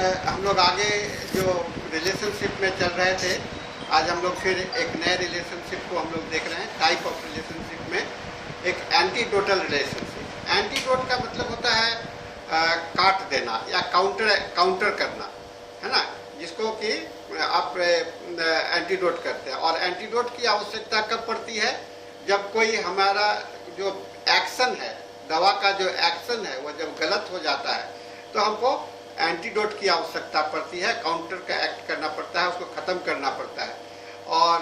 हम लोग आगे जो रिलेशनशिप में चल रहे थे, आज हम लोग फिर एक नए रिलेशनशिप को हम लोग देख रहे हैं। टाइप ऑफ रिलेशनशिप में एक एंटीडोटल रिलेशनशिप। एंटीडोट का मतलब होता है काट देना या काउंटर करना, है ना, जिसको कि आप एंटीडोट करते हैं। और एंटीडोट की आवश्यकता कब पड़ती है? जब कोई हमारा जो एक्शन है, दवा का जो एक्शन है, वो जब गलत हो जाता है तो हमको एंटीडोट की आवश्यकता पड़ती है, काउंटर का एक्ट करना पड़ता है, उसको ख़त्म करना पड़ता है। और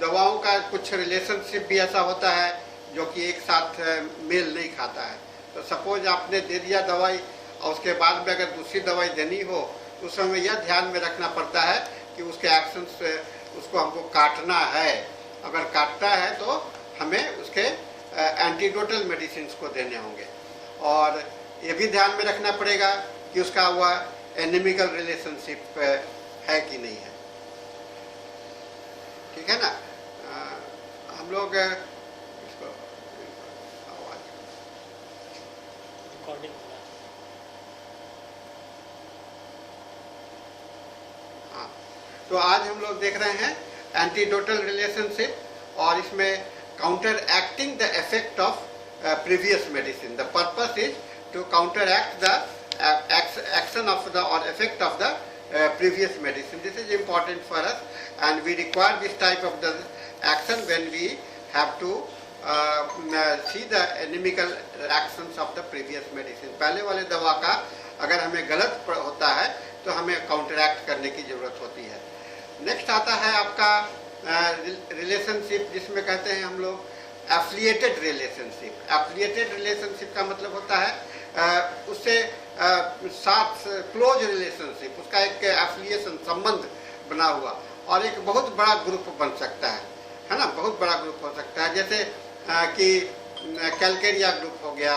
दवाओं का कुछ रिलेशनशिप भी ऐसा होता है जो कि एक साथ मेल नहीं खाता है। तो सपोज आपने दे दिया दवाई और उसके बाद में अगर दूसरी दवाई देनी हो तो उस समय यह ध्यान में रखना पड़ता है कि उसके एक्शन से उसको हमको काटना है। अगर काटना है तो हमें उसके एंटीडोटल मेडिसिन को देने होंगे। और ये भी ध्यान में रखना पड़ेगा कि उसका वह एनिमिकल रिलेशनशिप है कि नहीं है। ठीक है ना। हम लोग इसको हाँ, तो आज हम लोग देख रहे हैं एंटीडोटल रिलेशनशिप, और इसमें counter acting the effect of previous medicine. The purpose is to counteract the action of the or effect of the previous medicine. This is important for us, and we require this type of the action when we have to see the inimical actions of the previous medicine. पहले वाले दवा का अगर हमें गलत होता है तो हमें काउंटरैक्ट करने की जरूरत होती है। नेक्स्ट आता है आपका रिलेशनशिप, जिसमें कहते हैं हम लोग एफिलिएटेड रिलेशनशिप। एफिलिएटेड रिलेशनशिप का मतलब होता है उससे साथ क्लोज रिलेशनशिप, उसका एक एफिलिएशन संबंध बना हुआ, और एक बहुत बड़ा ग्रुप बन सकता है ना, बहुत बड़ा ग्रुप हो सकता है। जैसे कि कैलकेरिया ग्रुप हो गया,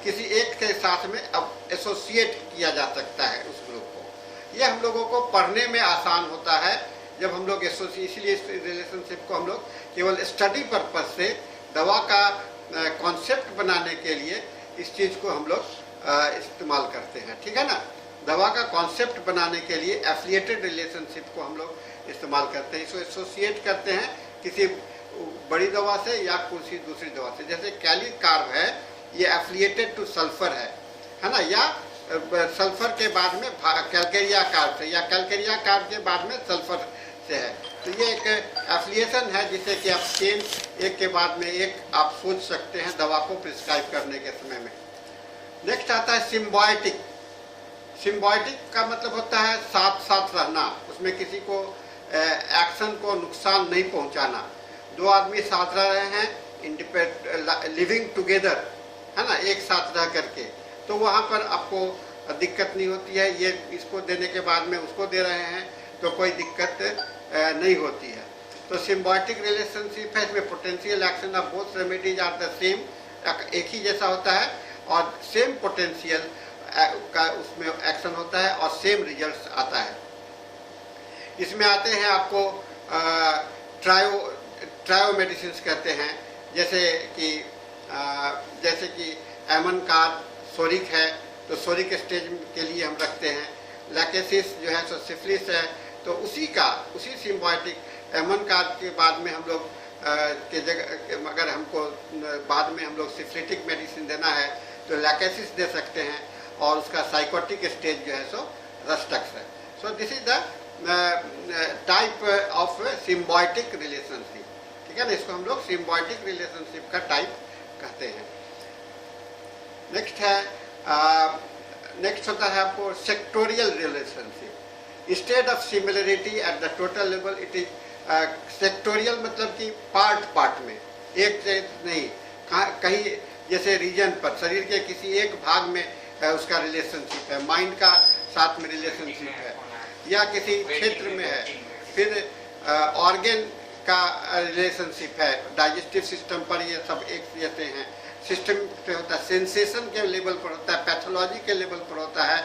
किसी एक के साथ में अब एसोसिएट किया जा सकता है उस ग्रुप को। यह हम लोगों को पढ़ने में आसान होता है जब हम लोग इसलिए इस रिलेशनशिप को हम लोग केवल स्टडी पर्पज से दवा का कॉन्सेप्ट बनाने के लिए इस चीज़ को हम लोग इस्तेमाल करते हैं। ठीक है ना। दवा का कॉन्सेप्ट बनाने के लिए एफिलिएटेड रिलेशनशिप को हम लोग इस्तेमाल करते हैं। इसको एसोसिएट करते हैं किसी बड़ी दवा से या किसी दूसरी दवा से। जैसे कैली कार्ब है, ये एफिलिएटेड टू सल्फर है ना, या सल्फर के बाद में कैलकेरिया कार्ब से, या कैलकेरिया कार्ब के बाद में सल्फर से है। तो ये एक एफिलिएशन है जिससे कि आप चेन एक के बाद में एक आप सोच सकते हैं दवा को प्रिस्क्राइब करने के समय में। नेक्स्ट आता है सिम्बायोटिक। सिम्बायोटिक का मतलब होता है साथ साथ रहना, उसमें किसी को एक्शन को नुकसान नहीं पहुंचाना। दो आदमी साथ रह रहे हैं, लिविंग टुगेदर, है ना, एक साथ रह करके, तो वहाँ पर आपको दिक्कत नहीं होती है। ये इसको देने के बाद में उसको दे रहे हैं तो कोई दिक्कत नहीं होती है। तो सिम्बायोटिक रिलेशनशिप है, इसमें potential action of both remedies are the same, एक ही जैसा होता है और सेम पोटेंशियल का उसमें एक्शन होता है और सेम रिजल्ट आता है। इसमें आते हैं आपको ट्रायो मेडिसिन कहते हैं, जैसे कि एमन कार्ब सोरिक है तो सोरिक स्टेज के लिए हम रखते हैं। लैकेसिस जो है सो सिफिलिस है, तो उसी सिम्बायोटिक एमन कार्ब के बाद में हम लोग के जगह अगर हमको बाद में हम लोग सिफिलिटिक मेडिसिन देना है तो लैकेसिस दे सकते हैं, और उसका साइकोटिक स्टेज जो है सो रस्टक्स है। So this is the type of symbiotic relationship. ठीक है ना, इसको हम लोग सिम्बायोटिक रिलेशनशिप का टाइप कहते हैं। नेक्स्ट होता है आपको sectoral relationship. Instead of similarity at the total level, it is sectoral, मतलब कि पार्ट में, एक से नहीं, कहीं जैसे रीजन पर, शरीर के किसी एक भाग में उसका रिलेशनशिप है, माइंड का साथ में रिलेशनशिप है, या किसी क्षेत्र में है। फिर ऑर्गन का रिलेशनशिप है, डाइजेस्टिव सिस्टम पर ये सब एक जैसे हैं। सिस्टम पे होता है, सेंसेशन के लेवल पर होता है, पैथोलॉजी के लेवल पर होता है,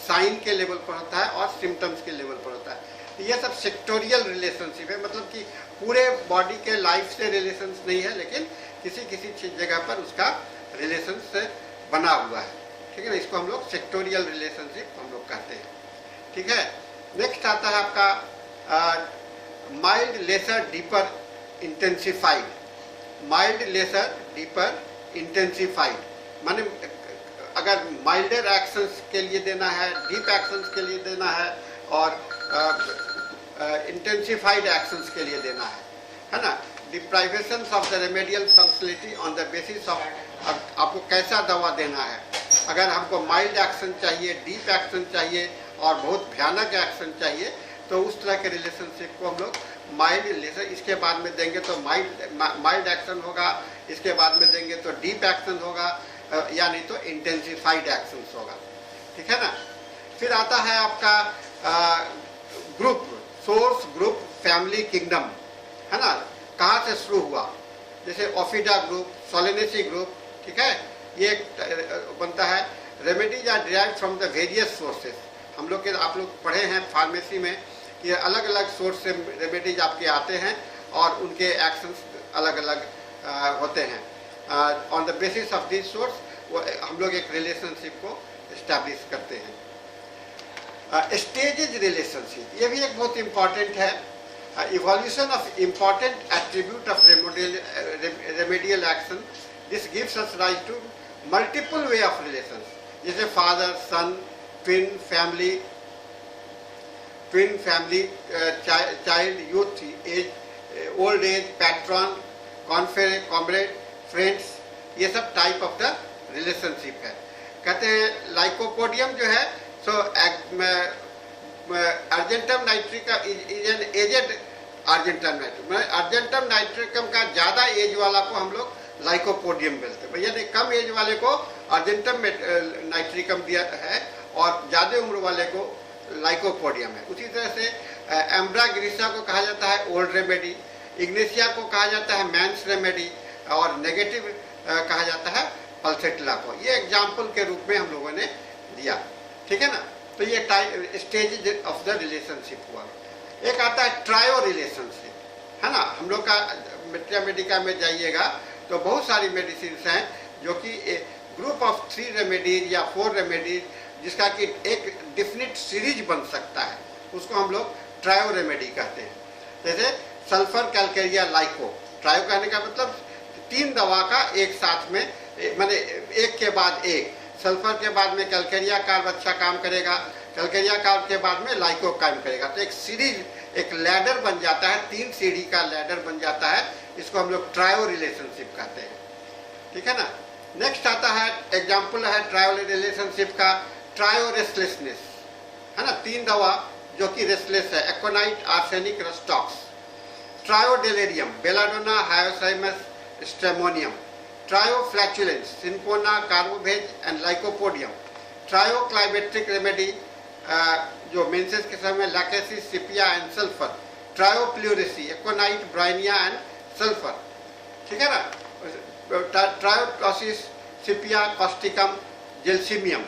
साइन के लेवल पर होता है, और सिम्टम्स के लेवल पर होता है। ये सब सेक्टोरियल रिलेशनशिप है, मतलब कि पूरे बॉडी के लाइफ से रिलेशंस नहीं है, लेकिन किसी किसी जगह पर उसका रिलेशंस बना हुआ है। ठीक है ना, इसको हम लोग सेक्टोरियल रिलेशनशिप हम लोग कहते हैं। ठीक है, नेक्स्ट आता है आपका mild lesser deeper intensified. Mild lesser deeper intensified माने अगर माइल्डर एक्शंस के लिए देना है, डीप एक्शंस के लिए देना है और इंटेंसिफाइड एक्शंस के लिए देना है ना। Deprivation of the remedial functionality on the basis of आपको कैसा दवा देना है। अगर हमको माइल्ड एक्शन चाहिए, डीप एक्शन चाहिए और बहुत भयानक एक्शन चाहिए, तो उस तरह के रिलेशनशिप को हम लोग माइल्ड लेसर, इसके बाद में देंगे तो माइल्ड एक्शन होगा, इसके बाद में देंगे तो डीप एक्शन होगा, या नहीं तो इंटेंसिफाइड एक्शन होगा। ठीक है ना। फिर आता है आपका group, source, group, family, kingdom, है ना। कहाँ से शुरू हुआ, जैसे ओफिडा ग्रुप, सोलेनेसी ग्रुप, ठीक है, ये बनता है। Remedies are derived from the various sources. हम लोग के आप लोग पढ़े हैं फार्मेसी में कि अलग अलग सोर्स से रेमेडीज आपके आते हैं और उनके एक्शंस अलग अलग होते हैं। On the basis of this source हम लोग एक रिलेशनशिप को इस्टेब्लिश करते हैं। स्टेजेज रिलेशनशिप, ये भी एक बहुत इम्पॉर्टेंट है। Evolution of important attribute of remedial action, this gives us rise to multiple way of relations, जैसे father son, twin family, child, youth, age, old age, patron, comrade, friends, ये सब type of the relationship है। कहते हैं lycopodium जो है so argentum nitricum is an aged argentum nitricum, argentum nitricum का ज़्यादा एज वाला को हम लोग लाइकोपोडियम बोलते हैं। यानी कम एज वाले को अर्जेंटम नाइट्रिकम दिया है और ज़्यादा उम्र वाले को लाइकोपोडियम है। उसी तरह से एम्ब्रा ग्रीसा को कहा जाता है ओल्ड रेमेडी, इग्नेशिया को कहा जाता है मैंस रेमेडी और नेगेटिव कहा जाता है पल्सेटिला को। ये एग्जाम्पल के रूप में हम लोगों ने दिया। ठीक है ना। तो ये स्टेज ऑफ द रिलेशनशिप हुआ। एक आता है ट्रायो रिलेशनशिप, है ना। हम लोग का मेडिका में जाइएगा तो बहुत सारी मेडिसिन हैं जो कि ग्रुप ऑफ 3 रेमेडीज या 4 रेमेडीज जिसका कि एक डिफिनिट सीरीज बन सकता है, उसको हम लोग ट्रायो रेमेडी कहते हैं। जैसे सल्फर, कैलकेरिया, लाइको। ट्रायो कहने का मतलब 3 दवा का एक साथ में, माने एक के बाद एक। सल्फर के बाद में कैलकेरिया कार्ब अच्छा काम करेगा, कैलकेरिया कार्ब के बाद में लाइको काम करेगा। तो एक सीरीज, एक लैडर बन जाता है, 3 सीढ़ी का लैडर बन जाता है। इसको हम लोग ट्रायो रिलेशनशिप कहते हैं। ठीक है ना। नेक्स्ट आता है, एग्जाम्पल है ट्रायो रिलेशनशिप का, ट्रायो रेस्टलेसनेस, है ना। 3 दवा जो कि रेस्टलेस है, aconite, arsenic, rhus tox. Trio delirium, belladonna, hyoscyamus, stramonium. Trio flatulence, cinchona, carbo veg and lycopodium. Trio climacteric remedy जो मेंसेस के समय lachesis, sepia and sulphur. Trio pleurisy, aconite, bryonia and sulphur. ठीक है ना। ट्रायो टॉसिस, सिपिया, कॉस्टिकम, जेल्सिमियम,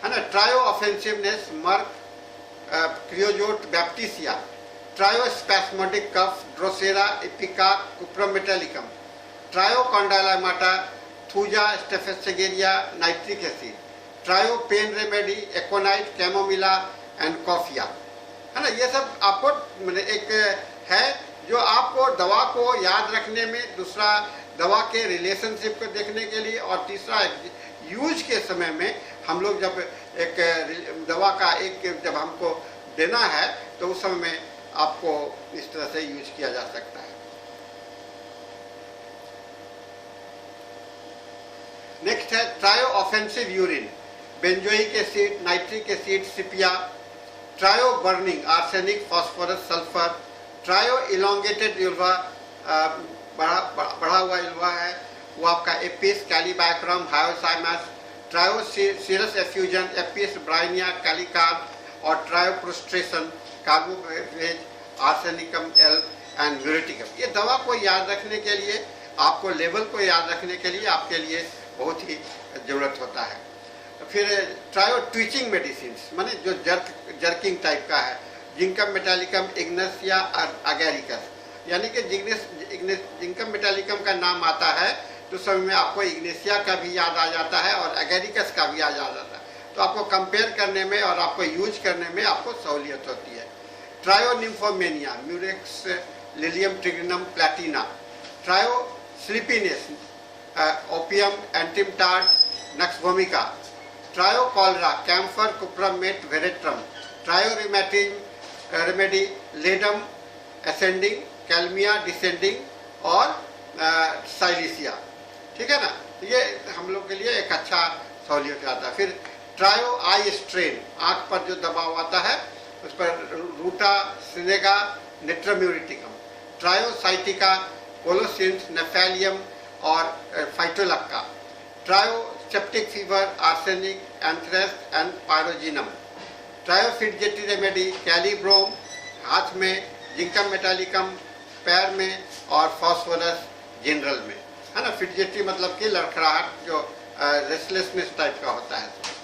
है ना। Trio offensiveness, merc, creosote, baptisia. Trio spasmodic cough, drosera, ipecac, cuprum metallicum. Trio condylomata, thuja, staphysagria, nitric acid. Trio pain remedy, aconite, chamomilla and coffea, है ना। ये सब आपको मतलब एक है जो आपको दवा को याद रखने में, दूसरा दवा के रिलेशनशिप को देखने के लिए, और तीसरा यूज के समय में हम लोग जब एक दवा का एक जब हमको देना है तो उस समय में आपको इस तरह से यूज किया जा सकता है। नेक्स्ट है trio offensive urine, benzoic acid, nitric acid, sepia. Trio burning, arsenic, phosphorus, sulphur. Trio elongated vulva, बढ़ा हुआ युल्वा है वो आपका apis, kali bichromicum, hyoscyamus. Trio serous effusion, apis, bryonia, kali carb. और trio prostration, carbo veg, arsenicum L and muriaticum. ये दवा को याद रखने के लिए, आपको लेवल को याद रखने के लिए आपके लिए बहुत ही ज़रूरत होता है। फिर ट्रायो ट्विचिंग मेडिसिन, माने जो जर्किंग टाइप का है, जिंकम मेटालिकम, इग्नस या अगेरिकस। यानी कि जिंकम मेटालिकम का नाम आता है तो समय में आपको इग्नेशिया का भी याद आ जाता है और अगेरिकस का भी याद आ जाता है। तो आपको कंपेयर करने में और आपको यूज करने में आपको सहूलियत होती है। Trio nymphomania, murex lilium tigrinum platina. Trio sleepiness, opium antim tart nux vomica. Trio cholera, camphor cuprum met veratrum. Trio rheumatism remedy, ledum ascending, kalmia descending और साइलिसिया। ठीक है ना, ये हम लोग के लिए एक अच्छा सहूलियत आता है। फिर ट्रायो आई स्ट्रेन, आँख पर जो दबाव आता है उस पर रूटा सिनेगा निट्रम्यूरिटिकम। ट्रायोसाइटिका, कोलोसिन्स, नेफेलियम और phytolacca. Trio septic fever, arsenic, anthrax and pyrogenium. Trio fidgety remedy, kali brom, हाथ में, जिंकम मेटालिकम पैर में और फॉस्फोरस जनरल में, है ना। फिडजेटी मतलब कि लड़खड़ाहट, जो रेस्टलेसनेस टाइप का होता है।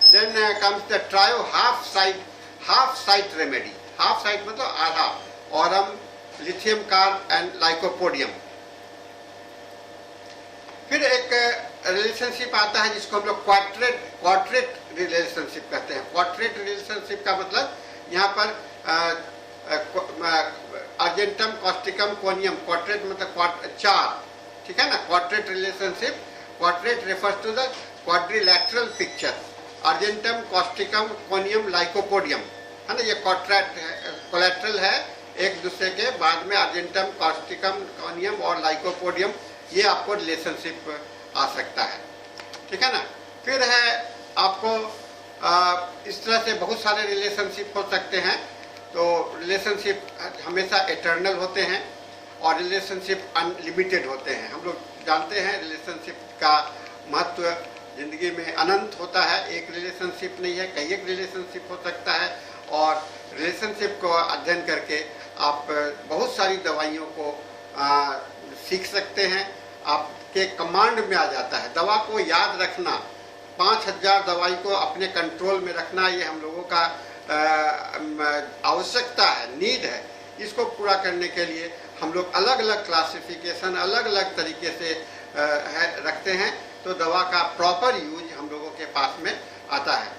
Then comes the trio half side remedy. Half side मतलब आधा, aurum, lithium carb and lycopodium. फिर एक रिलेशनशिप आता है जिसको हम लोग क्वाड्रेट रिलेशनशिप कहते हैं। क्वाड्रेट रिलेशनशिप का मतलब यहाँ पर अर्जेंटम, कॉस्टिकम, कोनियम। क्वाड्रेट मतलब चार, ठीक है ना। Quadrate relationship, quadrate refers to the quadrilateral picture. Argentum, causticum, conium, lycopodium, है ना। ये कोलैटरल है एक दूसरे के, बाद में अर्जेंटम, कॉस्टिकम, कोनियम और लाइकोपोडियम, ये आपको रिलेशनशिप आ सकता है। ठीक है ना। फिर है आपको इस तरह से बहुत सारे रिलेशनशिप हो सकते हैं। तो रिलेशनशिप हमेशा एटर्नल होते हैं और रिलेशनशिप अनलिमिटेड होते हैं। हम लोग जानते हैं रिलेशनशिप का महत्व जिंदगी में अनंत होता है। एक रिलेशनशिप नहीं है, कई एक रिलेशनशिप हो सकता है। और रिलेशनशिप को अध्ययन करके आप बहुत सारी दवाइयों को सीख सकते हैं, आपके कमांड में आ जाता है। दवा को याद रखना, 5000 दवाई को अपने कंट्रोल में रखना, ये हम लोगों का आवश्यकता है, नीड है। इसको पूरा करने के लिए हम लोग अलग अलग क्लासिफिकेशन, अलग अलग तरीके से रखते हैं, तो दवा का प्रॉपर यूज हम लोगों के पास में आता है।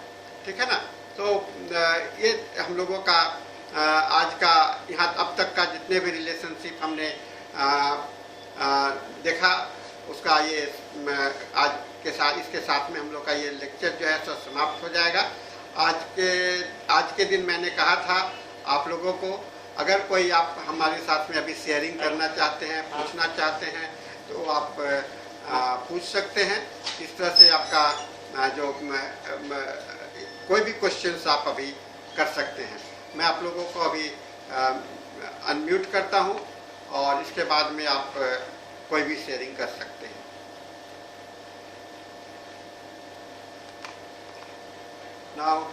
ठीक है ना। तो ये हम लोगों का आज का यहाँ अब तक का जितने भी रिलेशनशिप हमने देखा, उसका ये आज के साथ, इसके साथ में हम लोग का ये लेक्चर जो है तो समाप्त हो जाएगा। आज के दिन मैंने कहा था आप लोगों को, अगर कोई आप हमारे साथ में अभी शेयरिंग करना चाहते हैं, पूछना चाहते हैं, तो आप पूछ सकते हैं। इस तरह से आपका जो कोई भी क्वेश्चंस आप अभी कर सकते हैं। मैं आप लोगों को अभी अनम्यूट करता हूं और इसके बाद में आप कोई भी शेयरिंग कर सकते हैं। नाउ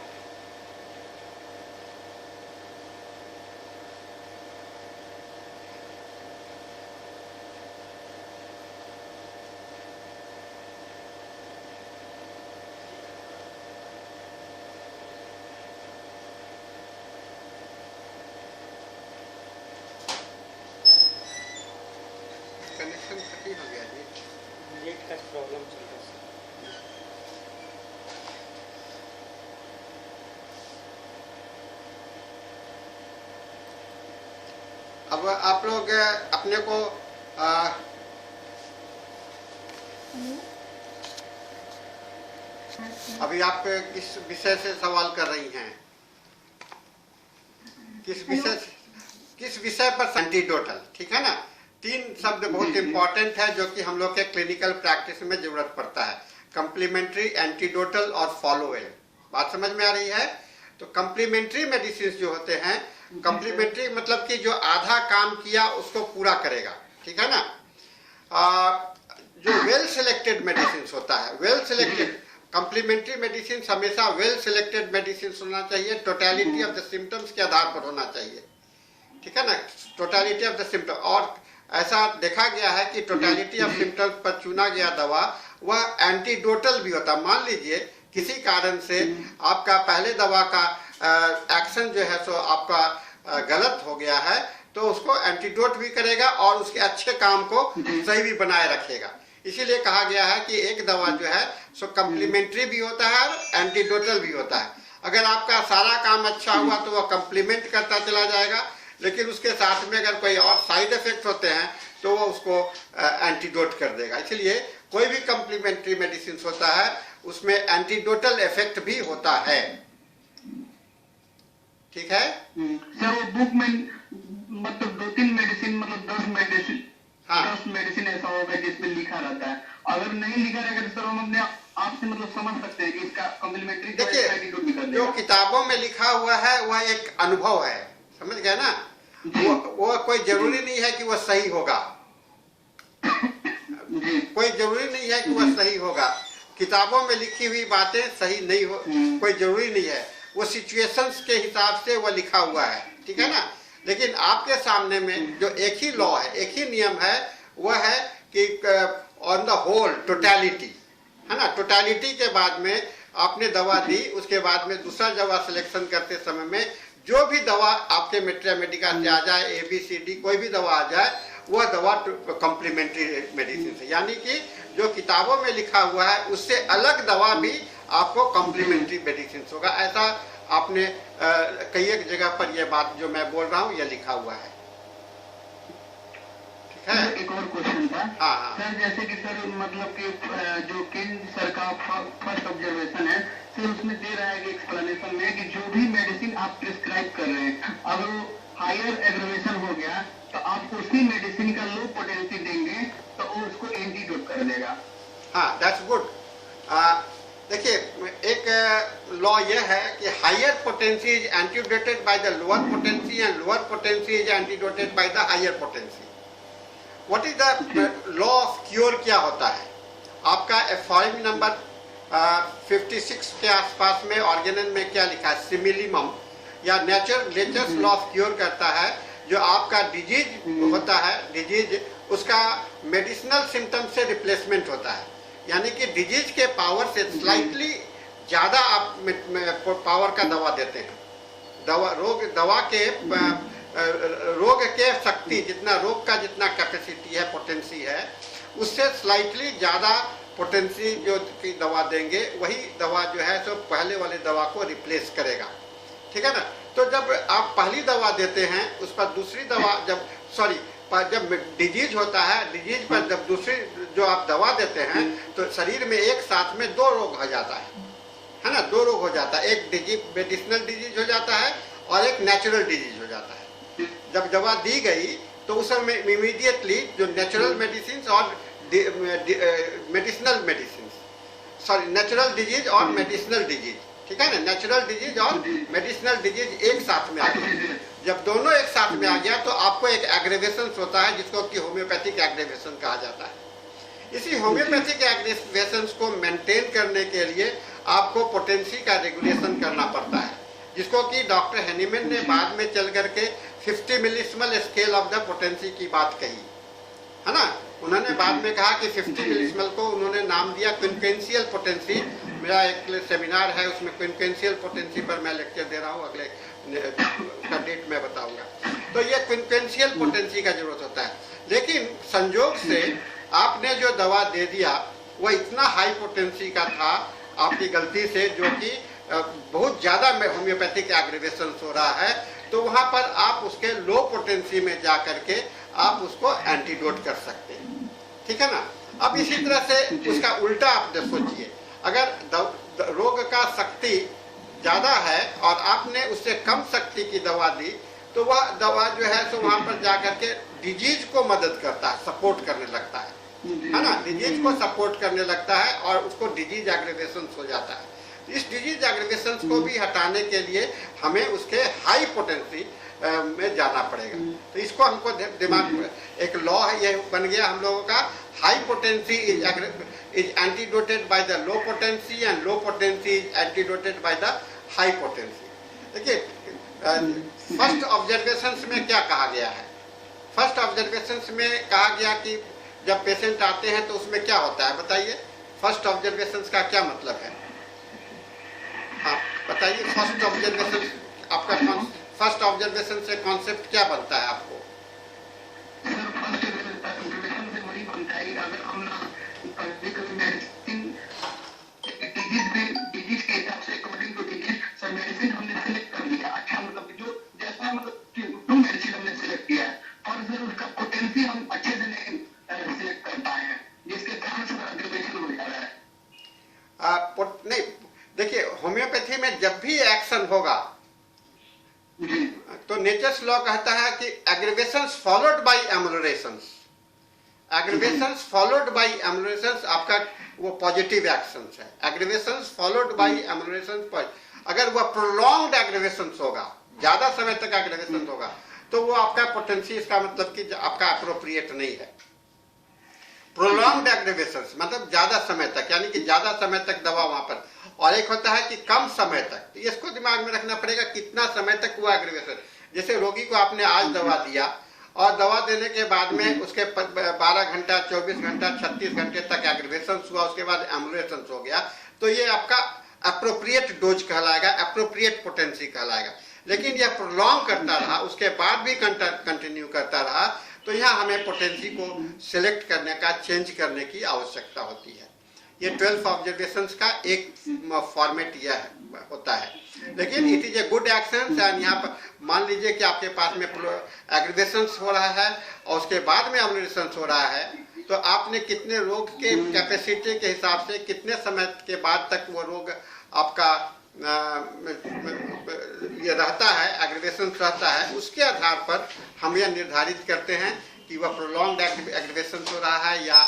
कनेक्शन खत्म हो गया जी, नेट का प्रॉब्लम चल रहा है। अब आप लोग अपने को अभी आप किस विषय से सवाल कर रही हैं? किस विषय पर? एंटीडोटल, ठीक है ना। 3 शब्द बहुत इंपॉर्टेंट है जो कि हम लोग के क्लिनिकल प्रैक्टिस में जरूरत पड़ता है। कंप्लीमेंट्री, एंटीडोटल और फॉलोवेल। बात समझ में आ रही है? तो कंप्लीमेंट्री मेडिसिन जो होते हैं, कंप्लीमेंट्री मतलब कि जो आधा काम किया उसको पूरा करेगा, ठीक है ना। जो वेल सिलेक्टेड मेडिसिन होता है, वेल सिलेक्टेड कंप्लीमेंट्री मेडिसिन हमेशा वेल सिलेक्टेड मेडिसिन होना चाहिए, टोटलिटी ऑफ द सिम्टम्स के आधार पर होना चाहिए, ठीक है ना। टोटलिटी ऑफ द सिम्टम, और ऐसा देखा गया है कि टोटलिटी ऑफ सिम्टम्स पर चुना गया दवा वह एंटीडोटल भी होता है। मान लीजिए किसी कारण से आपका पहले दवा का एक्शन जो है सो आपका गलत हो गया है, तो उसको एंटीडोट भी करेगा और उसके अच्छे काम को सही भी बनाए रखेगा। इसीलिए कहा गया है कि एक दवा जो है सो कम्प्लीमेंट्री भी होता है और एंटीडोटल भी होता है। अगर आपका सारा काम अच्छा हुआ तो वह कम्प्लीमेंट करता चला जाएगा, लेकिन उसके साथ में अगर कोई और साइड इफेक्ट होते हैं तो वो उसको एंटीडोट कर देगा। इसलिए कोई भी कम्प्लीमेंट्री मेडिसिन होता है उसमें एंटीडोटल इफेक्ट भी होता है। ठीक है सर, वो बुक में मतलब 2-3 मेडिसिन, मतलब 10 मेडिसिन, हाँ। 10 मेडिसिन ऐसा होगा जिसमें लिखा रहता है। अगर नहीं लिखा रहेगा तो सर हम अपने आपसे मतलब समझ सकते हैं कि इसका कॉम्प्लीमेंट्री देखिए, जो किताबों में लिखा हुआ है वह एक अनुभव है, समझ गए ना। वो कोई जरूरी नहीं है कि वह सही होगा, कोई जरूरी नहीं है कि वह सही होगा। किताबों में लिखी हुई बातें सही नहीं हो, कोई जरूरी नहीं है, वो सिचुएशंस के हिसाब से वो लिखा हुआ है, ठीक है ना। लेकिन आपके सामने में जो एक ही लॉ है, एक ही नियम है, वह है कि ऑन द होल टोटलिटी, है ना। टोटलिटी के बाद में आपने दवा दी, उसके बाद में दूसरा दवा सिलेक्शन करते समय में जो भी दवा आपके मेट्रिया मेडिका से आ जाए, ABCD कोई भी दवा आ जाए, वह दवा कॉम्प्लीमेंट्री मेडिसिन है। यानी कि जो किताबों में लिखा हुआ है उससे अलग दवा भी आपको कॉम्प्लीमेंट्री मेडिसिन होगा। ऐसा आपने कई एक जगह पर यह बात जो मैं बोल रहा हूँ यह लिखा हुआ है, ठीक है। एक और क्वेश्चन था। हाँ। सर, जैसे कि सर मतलब कि जो केंद्र सरकार फर्स्ट ऑब्जर्वेशन है सर, उसमें दे रहा है कि एक्सप्लेनेशन में कि जो भी मेडिसिन आप प्रिस्क्राइब कर रहे हैं, अगर वो हायर एग्रेवेशन हो गया तो आप उसी मेडिसिन का लो पोटेंसी देंगे तो वो उसको एंटीडोट कर देगा। हाँ, दैट्स गुड। देखिए, एक लॉ यह है कि higher potency is antidoted by the lower potency and lower potency is antidoted by the higher potency. What is the law of cure? क्या होता है आपका एफॉइम नंबर 56 के आसपास में ऑर्गेनन में क्या लिखा है? सिमिलिमम या नेचर्स लॉ ऑफ क्योर करता है। जो आपका डिजीज होता है, डिजीज उसका मेडिसिनल सिम्टम से रिप्लेसमेंट होता है। यानी कि डिजीज के पावर से स्लाइटली ज्यादा आप पावर का दवा देते हैं। रोग के शक्ति, जितना रोग का जितना कैपेसिटी है, पोटेंसी है, उससे स्लाइटली ज्यादा पोटेंसी जो की दवा देंगे, वही दवा जो है तो पहले वाले दवा को रिप्लेस करेगा, ठीक है ना। तो जब आप पहली दवा देते हैं उस पर दूसरी दवा जब डिजीज होता है, डिजीज पर जब दूसरी जो आप दवा देते हैं तो शरीर में एक साथ में 2 रोग हो जाता है ना। 2 रोग हो जाता है, एक डिजीज मेडिसिनल डिजीज हो जाता है और एक नेचुरल डिजीज हो जाता है। जब दवा दी गई तो उस समय इमीडिएटली जो नेचुरल मेडिसिन और मेडिसिनल मेडिसिन, नेचुरल डिजीज और मेडिसिनल डिजीज, ठीक है ना। नेचुरल डिजीज और मेडिसिनल डिजीज एक साथ में आ गया। जब दोनों एक साथ में आ गया तो आपको एक एग्रेवेशन होता है जिसको कि होम्योपैथिक एग्रेवेशन कहा जाता है। इसी होम्योपैथिक एग्रेवेशन को मेंटेन करने के लिए आपको पोटेंसी का रेगुलेशन करना पड़ता है, जिसको कि डॉक्टर हेनीमैन ने बाद में चल करके 50 मिलीसिमल स्केल ऑफ द पोटेंसी की बात कही, है ना। उन्होंने बाद में कहा कि 50 मिलीसिमल को उन्होंने नाम दिया क्विंक्वेंशियल पोटेंसी। मेरा एक सेमिनार है, उसमें क्विंक्वेंशियल पोटेंसी पर मैं लेक्चर दे रहा हूँ, अगले का डेट मैं बताऊंगा। तो ये क्विंक्वेंशियल पोटेंसी का जरूरत होता है। लेकिन संजोग से आपने जो दवा दे दिया वो इतना हाई पोटेंसी का था आपकी गलती से, जो कि बहुत ज्यादा होम्योपैथिक एग्रेवेशन हो रहा है, तो वहां पर आप उसके लो पोटेंसी में जा करके आप उसको एंटीडोट कर सकते हैं, ठीक है ना। अब इसी तरह से उसका उल्टा आप सोचिए, अगर रोग का शक्ति ज्यादा है और आपने उससे कम शक्ति की दवा दी, तो वह दवा जो है तो वहां पर जाकर के डिजीज को मदद करता है, सपोर्ट करने लगता है ना। डिजीज को सपोर्ट करने लगता है और उसको डिजीज एग्रेवेशन हो जाता है। इस डिजीज एग्रेवेशन को भी हटाने के लिए हमें उसके हाई पोटेंसी में जाना पड़ेगा। तो इसको हमको दिमाग में एक लॉ है, ये बन गया हम लोगों का, high potency is antidoted by the low potency and low potency is antidoted by the high potency. देखिए, फर्स्ट ऑब्जर्वेशन में क्या कहा गया है? फर्स्ट ऑब्जर्वेशन में कहा गया कि जब पेशेंट आते हैं तो उसमें क्या होता है, बताइए। फर्स्ट ऑब्जर्वेशन का क्या मतलब है? हाँ बताइए, फर्स्ट ऑब्जर्वेशन आपका फर्स्ट ऑब्जर्वेशन से कॉन्सेप्ट क्या बनता है आपको? होम्योपैथी में जब भी एक्शन होगा तो नेचर्स लॉ कहता है कि एग्रीवेशंस फॉलोड बाय एमुलरेशंस, एग्रीवेशंस फॉलोड बाय एमुलरेशंस आपका वो पॉजिटिव एक्शंस है। एग्रीवेशंस फॉलोड बाय एमुलरेशंस, अगर वह प्रोलॉन्ग्ड एग्रीवेशंस होगा, ज्यादा समय तक एग्रीवेशंस होगा, तो वो आपका पोटेंसी, इसका मतलब कि आपका अप्रोप्रिएट नहीं है। प्रोलॉन्ग्ड एग्रीवेशंस मतलब ज्यादा समय तक, यानी कि ज्यादा समय तक दवा वहां पर, और एक होता है कि कम समय तक। तो इसको दिमाग में रखना पड़ेगा कितना समय तक हुआ एग्रीवेशन। जैसे रोगी को आपने आज दवा दिया और दवा देने के बाद में उसके 12 घंटा, 24 घंटा, 36 घंटे तक एग्रीवेशन हुआ, उसके बाद एमुलेशन हो गया, तो ये आपका अप्रोप्रिएट डोज कहलाएगा, अप्रोप्रिएट पोटेंसी कहलाएगा। लेकिन यह प्रोलॉन्ग करता रहा, उसके बाद भी कंटिन्यू करता रहा, तो यहाँ हमें पोटेंसी को सिलेक्ट करने का, चेंज करने की आवश्यकता होती है। ये 12 ऑब्जर्वेशंस का एक फॉर्मेट यह होता है। लेकिन it is a good action. And यहाँ पर मान लीजिए कि आपके पास में एग्रीवेशंस हो रहा है और उसके बाद में एमुलेशंस हो रहा है, तो आपने कितने रोग के कैपेसिटी के हिसाब से कितने समय के बाद तक वो रोग आपका ये रहता है, एग्रीवेशन रहता है, उसके आधार पर हम यह निर्धारित करते हैं कि वह प्रोलॉन्ग्ड एग्रीवेशन हो रहा है या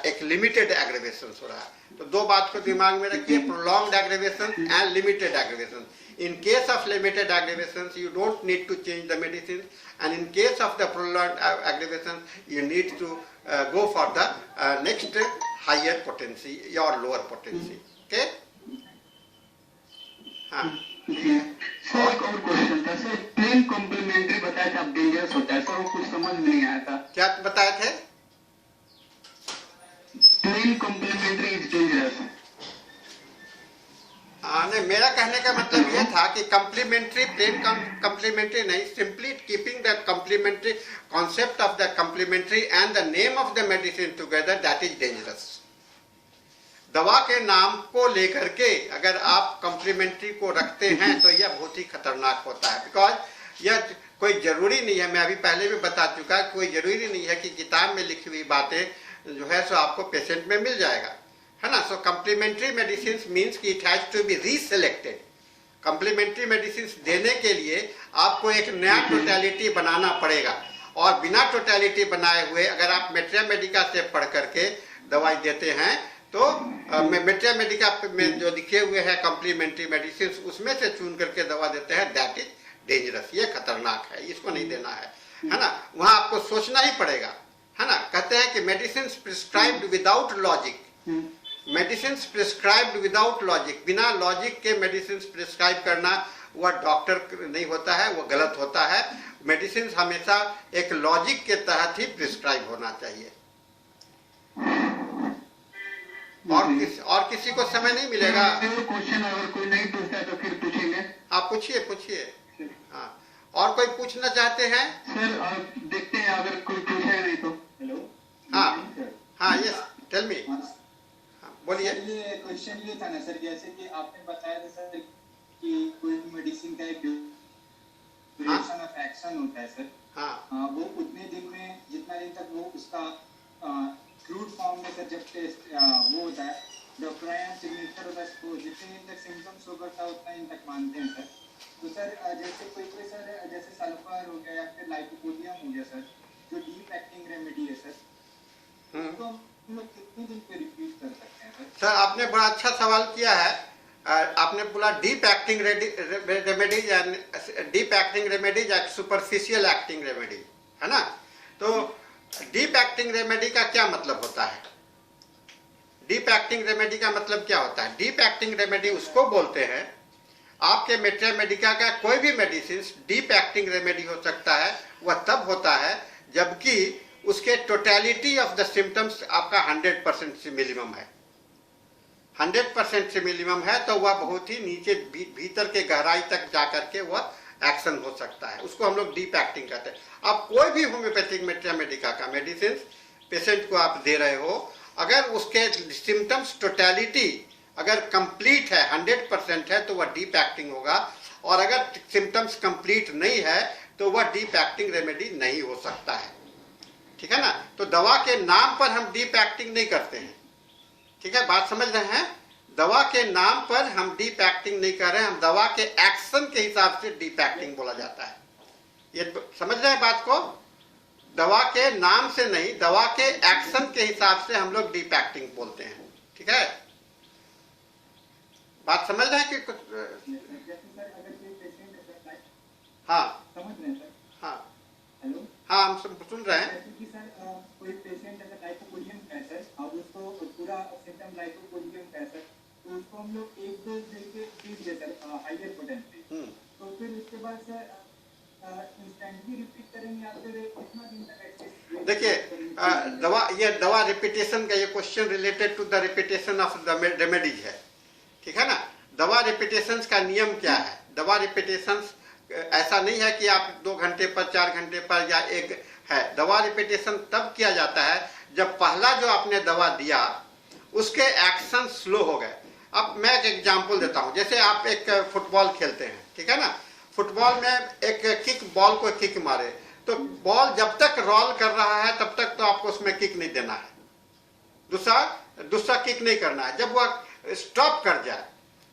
एक लिमिटेड एग्रीवेशन हो रहा है। तो दो बात को दिमाग में रखिए, prolonged aggravation and limited aggravation. In case of limited aggravations, you don't need to change the medicine, and in case of the prolonged aggravation, you need to go for the next higher potency or lower potency. Okay? हाँ। Sir एक और question था sir, plane complementary बताया था dangerous होता है sir, वो कुछ समझ में नहीं आया था। क्या बताए थे? Plain complementary is dangerous. नहीं, मेरा कहने का मतलब यह था कि कम्प्लीमेंट्री, प्लेन कम्प्लीमेंट्री नहीं, simply keeping the complementary concept of the complementary and the name of the medicine together, that is dangerous. दवा के नाम को लेकर के अगर आप कम्प्लीमेंट्री को रखते हैं तो यह बहुत ही खतरनाक होता है। बिकॉज यह कोई जरूरी नहीं है, मैं अभी पहले भी बता चुका, कोई जरूरी नहीं है कि किताब में लिखी हुई बातें जो है सो आपको पेशेंट में मिल जाएगा, है ना। सो कम्प्लीमेंट्री मेडिसिन मीन्स कि it has to be reselected. Complementary medicine देने के लिए आपको एक नया टोटलिटी बनाना पड़ेगा, और बिना टोटलिटी बनाए हुए अगर आप मेट्रिया मेडिका से पढ़ करके दवाई देते हैं तो मेट्रिया मेडिका में जो लिखे हुए हैं कम्प्लीमेंट्री मेडिसिन, उसमें से चुन करके दवा देते हैं, दैट इज डेंजरस। ये खतरनाक है, इसको नहीं देना है ना। वहां आपको सोचना ही पड़ेगा, है ना। कहते हैं कि medicine prescribed without logic, medicine prescribed without logic, बिना लॉजिक के मेडिसिन प्रिस्क्राइब करना वह डॉक्टर नहीं होता है, वह गलत होता है। मेडिसिन हमेशा एक लॉजिक के तहत ही प्रिस्क्राइब होना चाहिए। और किसी को समय नहीं मिलेगा। क्वेश्चन अगर कोई नहीं पूछता तो फिर पूछेंगे। आप पूछिए, पूछिए। हाँ, और कोई पूछना चाहते हैं? सर देखते हैं अगर कोई पूछेगा नहीं तो। हेलो। हाँ हाँ, यस टेल मी। बोलिए। ये क्वेश्चन ये था ना सर, जैसे कि आपने बताया था सर कि कोई मेडिसिन का एक ड्यूरेशन ऑफ एक्शन होता है सर। हाँ। वो उतने दिन में, जितना दिन तक वो उसका क्रूड फॉर्म में सर जब टेस्ट वो होता है, डॉक्टर सिग्नेचर होता है, तो जितने दिन तक सिम्टम्स शो करता है उतना दिन तक मानते हैं सर। तो सर जैसे कोई सर जैसे सल्फर हो गया या फिर लाइकोपोडियम हो गया सर, जो डीप एक्टिंग रेमेडी है सर, तो हम लोग कितने दिन पे रिपीट कर सकते हैं सर? सर आपने बड़ा अच्छा सवाल किया है। आपने बोला deep acting remedies and deep acting remedies and superficial acting remedy, है ना। तो डीप एक्टिंग रेमेडी का क्या मतलब होता है? डीप एक्टिंग रेमेडी का मतलब क्या होता है? डीप एक्टिंग रेमेडी उसको बोलते हैं, आपके मेट्रिया मेडिका का कोई भी मेडिसिन डीप एक्टिंग रेमेडी हो सकता है, वह तब होता है जबकि उसके टोटलिटी ऑफ द सिम्टम्स आपका 100% से मिनिमम है। 100% से मिनिमम है तो वह बहुत ही नीचे भीतर के गहराई तक जाकर के वह एक्शन हो सकता है, उसको हम लोग डीप एक्टिंग कहते हैं। अब कोई भी होम्योपैथिक मेट्रिया मेडिका का मेडिसिन पेशेंट को आप दे रहे हो, अगर उसके सिम्टम्स टोटलिटी अगर कंप्लीट है, 100% है, तो वह डीप एक्टिंग होगा, और अगर सिम्टम्स कंप्लीट नहीं है तो वह डीप एक्टिंग रेमेडी नहीं हो सकता है। ठीक है ना। तो दवा के नाम पर हम डीप एक्टिंग नहीं करते हैं, ठीक है, बात समझ रहे हैं। दवा के नाम पर हम डीप एक्टिंग नहीं कर रहे हैं, हम दवा के एक्शन के हिसाब से डीप एक्टिंग बोला जाता है। ये समझ रहे हैं बात को? दवा के नाम से नहीं, दवा के एक्शन के हिसाब से हम लोग डीप एक्टिंग बोलते हैं। ठीक है, बात समझ रहे हैं कि हाँ समझ रहे हैं सर? हाँ हेलो, हाँ, हम सुन रहे हैं। जैसे कि सर कोई पेशेंट अगर लाइकोपोडियम का है सर, अब उसको पूरा सिम्टम लाइकोपोडियम का है सर, तो उसको हम लोग एक डोज देके दीजिए सर हाइयर पोटेंसी, तो फिर उसके बाद सर इंस्टेंटली रिपीट करेंगे या फिर कितना दिन तक? देखिए दवा रिपीटेशन का ये question related to the repetition of the remedies है। ठीक है ना, दवा रिपीटेशन का नियम क्या है? दवा रिपीटेशन ऐसा नहीं है कि आप 2 घंटे पर, 4 घंटे पर या एक है। दवा रिपीटेशन तब किया जाता है जब पहला जो आपने दवा दिया उसके एक्शन स्लो हो गए। अब मैं एक एग्जांपल देता हूं, जैसे आप एक फुटबॉल खेलते हैं, ठीक है ना, फुटबॉल में एक किक, बॉल को किक मारे तो बॉल जब तक रोल कर रहा है तब तक तो आपको उसमें किक नहीं देना है, दूसरा किक नहीं करना है। जब वह स्टॉप कर जाए,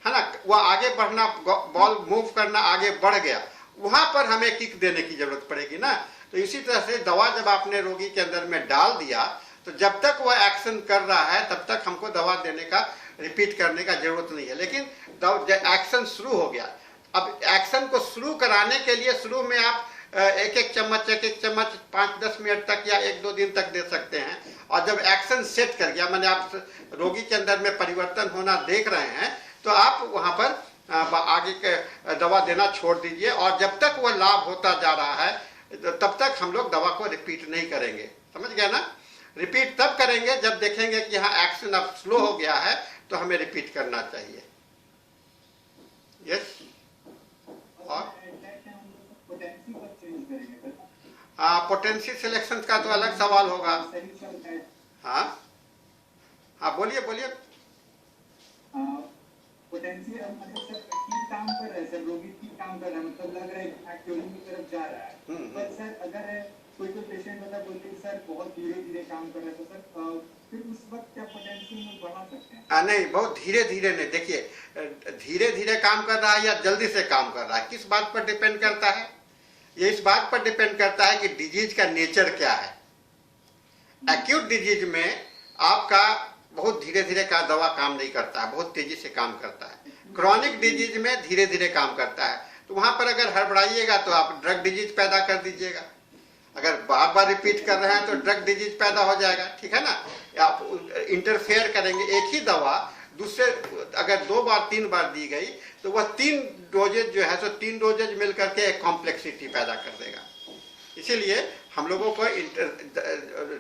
है ना, वह आगे बढ़ना, बॉल मूव करना आगे बढ़ गया, वहां पर हमें किक देने की जरूरत पड़ेगी ना। तो इसी तरह से दवा जब आपने रोगी के अंदर में डाल दिया तो जब तक वह एक्शन कर रहा है तब तक हमको दवा देने का, रिपीट करने का जरूरत नहीं है। लेकिन एक्शन शुरू हो गया, अब एक्शन को शुरू कराने के लिए शुरू में आप एक एक चम्मच 5-10 मिनट तक या 1-2 दिन तक दे सकते हैं। और जब एक्शन सेट कर गया, मैंने आप रोगी के अंदर में परिवर्तन होना देख रहे हैं, तो आप वहां पर आगे के दवा देना छोड़ दीजिए। और जब तक वह लाभ होता जा रहा है तब तक हम लोग दवा को रिपीट नहीं करेंगे। समझ गया ना? रिपीट तब करेंगे जब देखेंगे कि हाँ एक्शन अब स्लो हो गया है तो हमें रिपीट करना चाहिए। यस, और पोटेंसी सिलेक्शन का तो अलग सवाल होगा। हाँ हाँ, बोलिए बोलिए। पोटेंशियल काम कर रहा है सर, रोगी ठीक काम कर रहा है, मतलब लग रहा है कि एक्चुअली की तरफ जा रहा है। पर सर अगर कोई पेशेंट होता बोलते हैं सर बहुत धीरे धीरे काम कर रहा है, तो सर फिर उस वक्त क्या पोटेंशियल में बढ़ा सकते हैं? नहीं, बहुत धीरे धीरे नहीं। देखिए धीरे धीरे काम कर रहा है या जल्दी से काम कर रहा है, किस बात पर डिपेंड करता है? ये इस बात पर डिपेंड करता है कि डिजीज का नेचर क्या है। एक्यूट डिजीज में आपका बहुत धीरे धीरे का दवा काम नहीं करता है, बहुत तेजी से काम करता है। क्रॉनिक डिजीज में धीरे धीरे काम करता है, तो वहां पर अगर हड़बड़ाइएगा तो आप ड्रग डिजीज पैदा कर दीजिएगा। अगर बार बार रिपीट कर रहे हैं तो ड्रग डिजीज पैदा हो जाएगा। ठीक है ना, आप इंटरफेयर करेंगे। एक ही दवा दूसरे अगर 2 बार 3 बार दी गई तो वह 3 डोजेज जो है, सो 3 डोजेज मिलकर के एक कॉम्प्लेक्सिटी पैदा कर देगा। इसीलिए हम लोगों को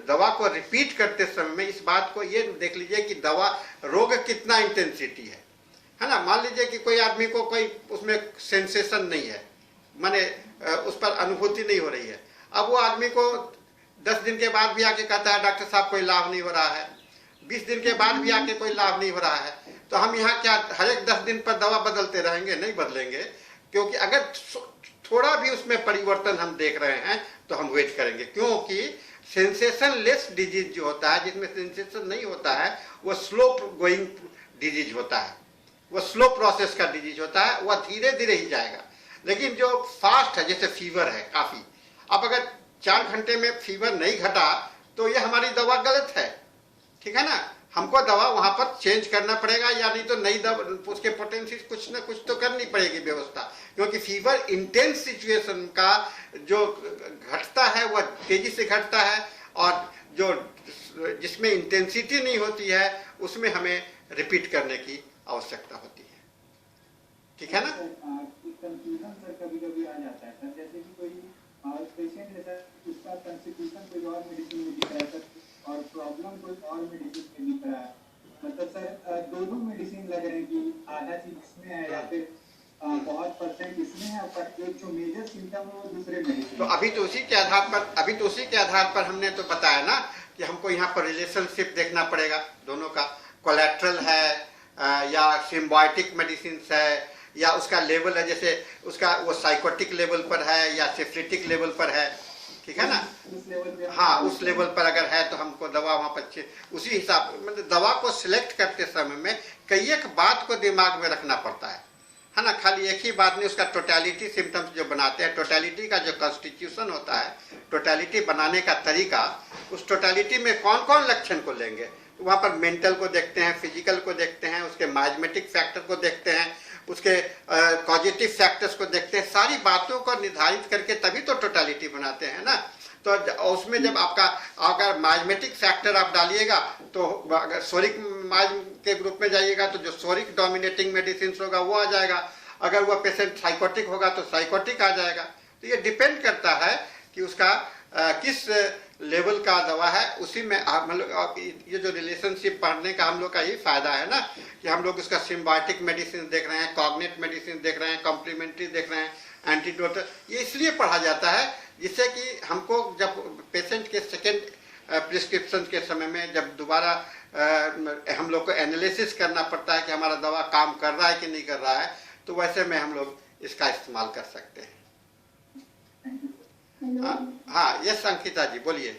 दवा को रिपीट करते समय में इस बात को ये देख लीजिए कि दवा रोग कितना इंटेंसिटी है ना। मान लीजिए कि कोई आदमी को कोई उसमें सेंसेशन नहीं है, माने उस पर अनुभूति नहीं हो रही है। अब वो आदमी को 10 दिन के बाद भी आके कहता है डॉक्टर साहब कोई लाभ नहीं हो रहा है, 20 दिन के बाद भी आके कोई लाभ नहीं हो रहा है, तो हम यहाँ क्या हर एक 10 दिन पर दवा बदलते रहेंगे? नहीं बदलेंगे, क्योंकि अगर थोड़ा भी उसमें परिवर्तन हम देख रहे हैं तो हम वेट करेंगे। क्योंकि सेंसेशन लेस डिजीज जो होता है, जिसमें सेंसेशन नहीं होता है, वो स्लो गोइंग डिजीज होता है, वो स्लो प्रोसेस का डिजीज होता है, वह धीरे धीरे ही जाएगा। लेकिन जो फास्ट है, जैसे फीवर है काफी, अब अगर 4 घंटे में फीवर नहीं घटा तो ये हमारी दवा गलत है। ठीक है ना, हमको दवा वहां पर चेंज करना पड़ेगा, या नहीं तो नई दवा, उसके पोटेंशियल कुछ ना कुछ तो करनी पड़ेगी व्यवस्था। क्योंकि फीवर इंटेंस सिचुएशन का जो घटता है वह तेजी से घटता है, और जो जिसमें इंटेंसिटी नहीं होती है उसमें हमें रिपीट करने की आवश्यकता होती है। ठीक है ना? कंफ्यूजन सर कभी कभी आ जाता है सर, जैसे कि कोई पेशेंट है सर, उसका कंस्टिट्यूशन कोई और मेडिसिन में दिख रहा है सर, और प्रॉब्लम कोई और मेडिसिन में दिख रहा है, मतलब सर दोनों मेडिसिन लग रहे हैं कि आधा चीज इसमें है या फिर बहुत परसेंट इसमें है, पर एक जो मेजर सिम्टम है वो दूसरे मेडिसिन। तो अभी तो उसी के आधार पर हमने तो बताया ना कि हमको यहाँ पर रिलेशनशिप देखना पड़ेगा दोनों का। कोलैटरल है या सिम्बायोटिक मेडिसिन है, या उसका लेवल है, जैसे उसका वो साइकोटिक लेवल पर है या सिफिलिटिक लेवल पर है। ठीक है ना। उस लेवल पे हाँ, उस लेवल पर अगर है तो हमको दवा वहाँ पर उसी हिसाब, मतलब दवा को सिलेक्ट करते समय में कई एक बात को दिमाग में रखना पड़ता है ना। खाली एक ही बात नहीं, उसका टोटलिटी सिम्टम्स जो बनाते हैं, टोटलिटी का जो कॉन्स्टिट्यूशन होता है, टोटलिटी बनाने का तरीका, उस टोटलिटी में कौन कौन लक्षण को लेंगे, तो वहाँ पर मेंटल को देखते हैं, फिजिकल को देखते हैं, उसके माइजमेटिक फैक्टर को देखते हैं, उसके पॉजिटिव फैक्टर्स को देखते हैं, सारी बातों को निर्धारित करके तभी तो टोटलिटी बनाते हैं ना। तो उसमें जब आपका अगर माइजमेटिक फैक्टर आप डालिएगा तो अगर सोरिक माइज के ग्रुप में जाइएगा तो जो सोरिक डोमिनेटिंग मेडिसिन होगा वो आ जाएगा, अगर वह पेशेंट साइकोटिक होगा तो साइकोटिक आ जाएगा। तो ये डिपेंड करता है कि उसका किस लेवल का दवा है, उसी में मतलब ये जो रिलेशनशिप पढ़ने का हम लोग का ये फायदा है ना कि हम लोग उसका सिम्बायोटिक मेडिसिन देख रहे हैं, कॉग्नेट मेडिसिन देख रहे हैं, कॉम्प्लीमेंट्री देख रहे हैं, एंटीडोट, ये इसलिए पढ़ा जाता है जिससे कि हमको जब पेशेंट के सेकेंड प्रिस्क्रिप्शन के समय में जब दोबारा हम लोग को एनालिसिस करना पड़ता है कि हमारा दवा काम कर रहा है कि नहीं कर रहा है, तो वैसे में हम लोग इसका इस्तेमाल कर सकते हैं। हाँ, यस अंकिता जी बोलिए।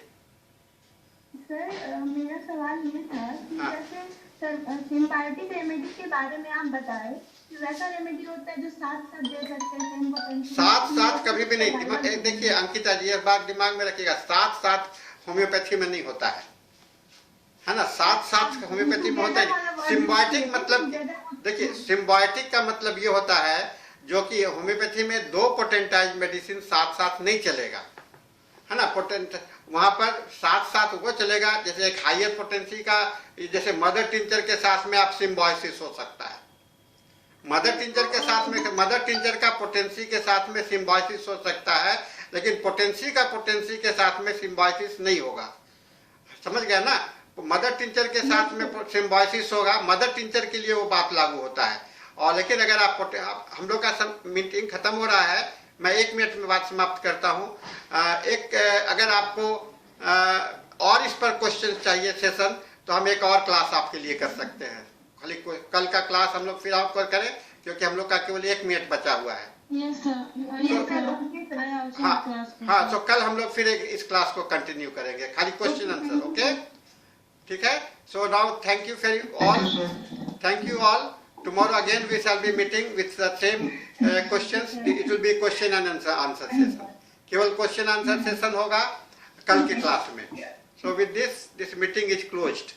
सर मेरा सवाल ये था कि जैसे सिम्बायोटिक रेमेडी के बारे में आप बताएं कि वैसा रेमेडी होता है जो साथ साथ दे सकते हैं, साथ साथ कभी भी नहीं। देखिए अंकिता जी, यह बात दिमाग में रखिएगा, साथ साथ होम्योपैथी में नहीं होता है ना। साथ साथ होम्योपैथी में होता है। सिम्बायोटिक मतलब, देखिए सिम्बायोटिक का मतलब ये होता है जो कि होम्योपैथी में दो पोटेंटाइज मेडिसिन साथ साथ नहीं चलेगा, है ना। पोटेंट वहां पर साथ साथ वो चलेगा, जैसे एक हायर पोटेंसी का, जैसे मदर टिंचर के साथ में आप सिम्बायोसिस हो सकता है, मदर टिंचर के साथ में, मदर टिंचर का पोटेंसी के साथ में सिम्बायोसिस हो सकता है, लेकिन पोटेंसी का पोटेंसी के साथ में सिम्बायोसिस नहीं होगा, समझ गया ना। मदर टिंचर के साथ में सिम्बायोसिस होगा, मदर टिंचर के लिए वो बात लागू होता है। और लेकिन अगर आप हम लोग का मीटिंग खत्म हो रहा है, मैं 1 मिनट में बात समाप्त करता हूँ। अगर आपको और इस पर क्वेश्चन चाहिए सेशन, तो हम एक और क्लास आपके लिए कर सकते हैं। खाली कल का क्लास हम लोग फिर आपको करें, क्योंकि हम लोग का केवल 1 मिनट बचा हुआ है। हाँ, तो कल हम लोग फिर इस क्लास को कंटिन्यू करेंगे, खाली क्वेश्चन आंसर। ओके, ठीक है। So now thank you for all, thank you all. Tomorrow again we shall be meeting with the same questions. It will be question and answer session. केवल question answer session होगा कल की class में। So with this meeting is closed.